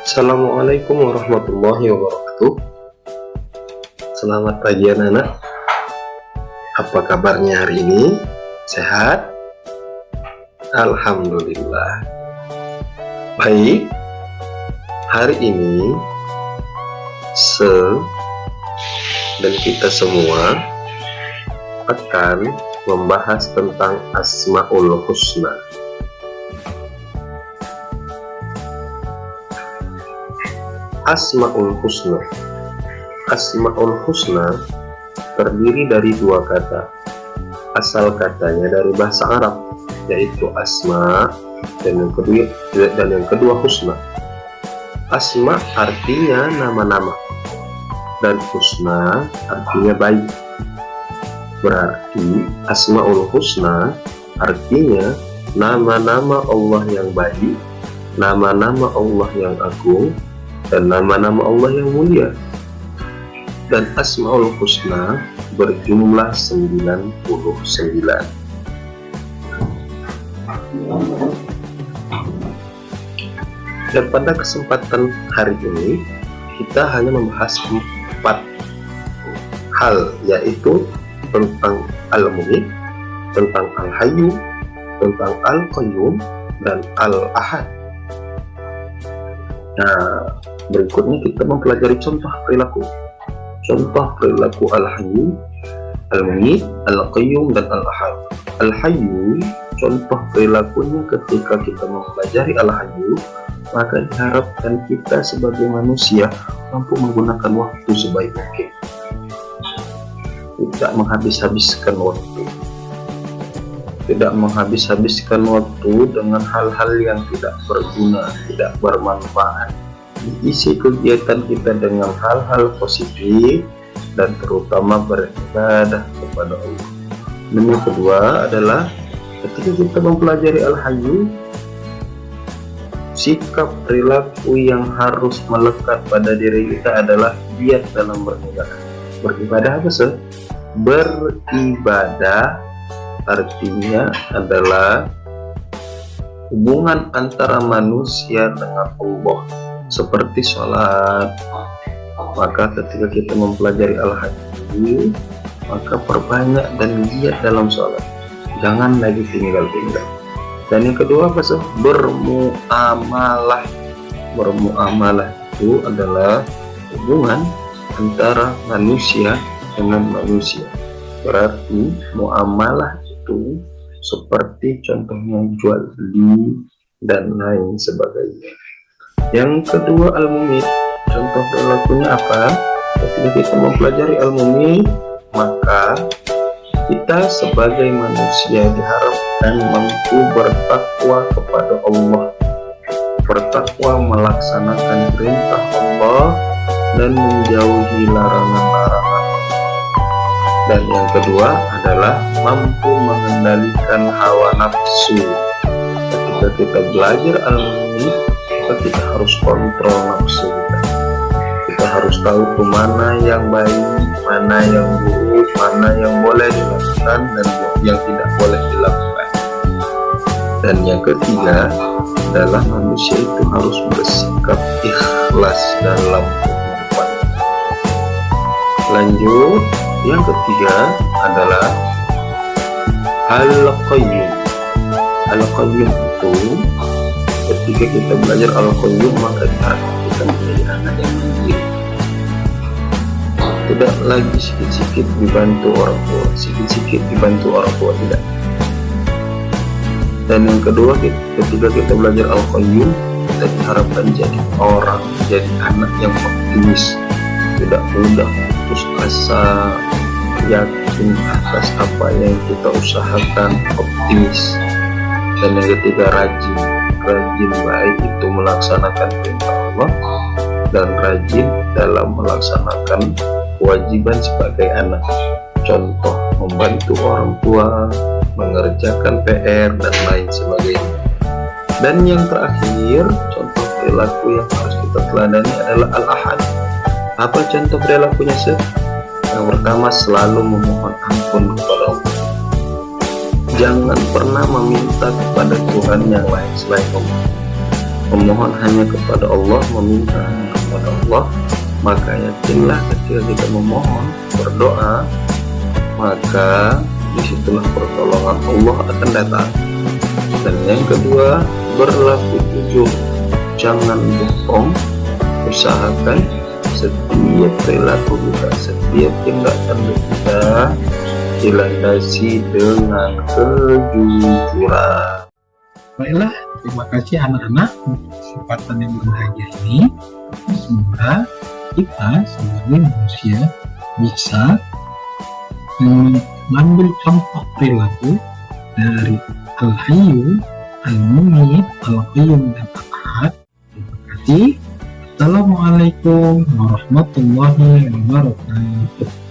Assalamualaikum warahmatullahi wabarakatuh. Selamat pagi anak-anak. Apa kabarnya hari ini? Sehat? Alhamdulillah. Baik. Hari ini dan kita semua akan membahas tentang Asmaul Husna. Asmaul Husna. Asmaul Husna terdiri dari dua kata. Asal katanya dari bahasa Arab, yaitu asma dan yang kedua husna. Asma artinya nama-nama dan husna artinya baik. Berarti Asmaul Husna artinya nama-nama Allah yang baik, nama-nama Allah yang agung, dan nama-nama Allah yang mulia. Dan Asmaul Husna berjumlah 99. Dan pada kesempatan hari ini kita hanya membahas 4 hal, yaitu tentang Al-Mu'id, tentang Al-Hayyu, tentang Al-Qayyum, dan Al-Ahad. Nah, berikutnya kita mempelajari contoh perilaku. Contoh perilaku Al-Hayyu, Al-Mu'id, Al-Qayyum, dan Al-Ahad. Al-Hayyu, contoh perilakunya ketika kita mempelajari Al-Hayyu, maka diharapkan kita sebagai manusia mampu menggunakan waktu sebaik mungkin, tidak menghabis-habiskan waktu dengan hal-hal yang tidak berguna, tidak bermanfaat. Diisi kegiatan kita dengan hal-hal positif dan terutama beribadah kepada Allah. Dan yang kedua adalah ketika kita mempelajari Al-Hayyu, sikap perilaku yang harus melekat pada diri kita adalah giat dalam beribadah. Beribadah apa sih? Beribadah artinya adalah hubungan antara manusia dengan Allah, seperti sholat. Maka ketika kita mempelajari Al-Hayyu, maka perbanyak dan giat dalam sholat, jangan lagi tinggal-tinggal. Dan yang kedua apa sih? Bermuamalah. Bermuamalah itu adalah hubungan antara manusia dengan manusia. Berarti muamalah itu seperti contohnya jual beli dan lain sebagainya. Yang kedua Al-Mu'id, contoh perilakunya apa? Ketika kita mempelajari Al-Mu'id, maka kita sebagai manusia diharapkan mampu bertakwa kepada Allah, bertakwa melaksanakan perintah Allah dan menjauhi larangan-larangan. Dan yang kedua adalah mampu mengendalikan hawa nafsu. Ketika kita belajar Al-Mu'id, kita harus kontrol nafsu kita. Kita harus tahu mana yang baik, mana yang buruk, mana yang boleh dilakukan dan yang tidak boleh dilakukan. Dan yang ketiga adalah manusia itu harus bersikap ikhlas dalam kehidupan. Lanjut, yang ketiga adalah Al-Qayyum. Al-Qayyum itu ketika kita belajar Al-Qayyum, maka kita menjadi anak yang mandiri, tidak lagi sikit-sikit dibantu orang tua, tidak. Dan yang kedua, ketika kita belajar Al-Qayyum, kita diharapkan jadi anak yang optimis, tidak mudah putus asa, yakin atas apa yang kita usahakan, optimis. Dan yang ketiga, rajin baik itu melaksanakan perintah Allah dan rajin dalam melaksanakan kewajiban sebagai anak. Contoh, membantu orang tua, mengerjakan PR, dan lain sebagainya. Dan yang terakhir, contoh perilaku yang harus kita teladani adalah Al-Ahad. Apa contoh perilakunya sih? Yang pertama, selalu memohon ampun kepada Allah. Jangan pernah meminta kepada Tuhan yang lain selain Allah. memohon hanya kepada Allah, meminta hanya kepada Allah, maka yakinlah ketika kita memohon, berdoa, maka disitulah pertolongan Allah akan datang. Dan yang kedua, berlaku jujur, jangan bohong, usahakan setiap perilaku kita, setiap tindakan kita dilandasi dengan kejujuran. Baiklah, terima kasih anak-anak untuk kesempatan yang berbahagia ini. Semoga kita sebagai manusia bisa mengambil contoh perilaku dari Al-Hayyu, Al-Mumit, Al-Qayyum, dan Al-Ahad. Terima kasih. Assalamualaikum warahmatullahi wabarakatuh.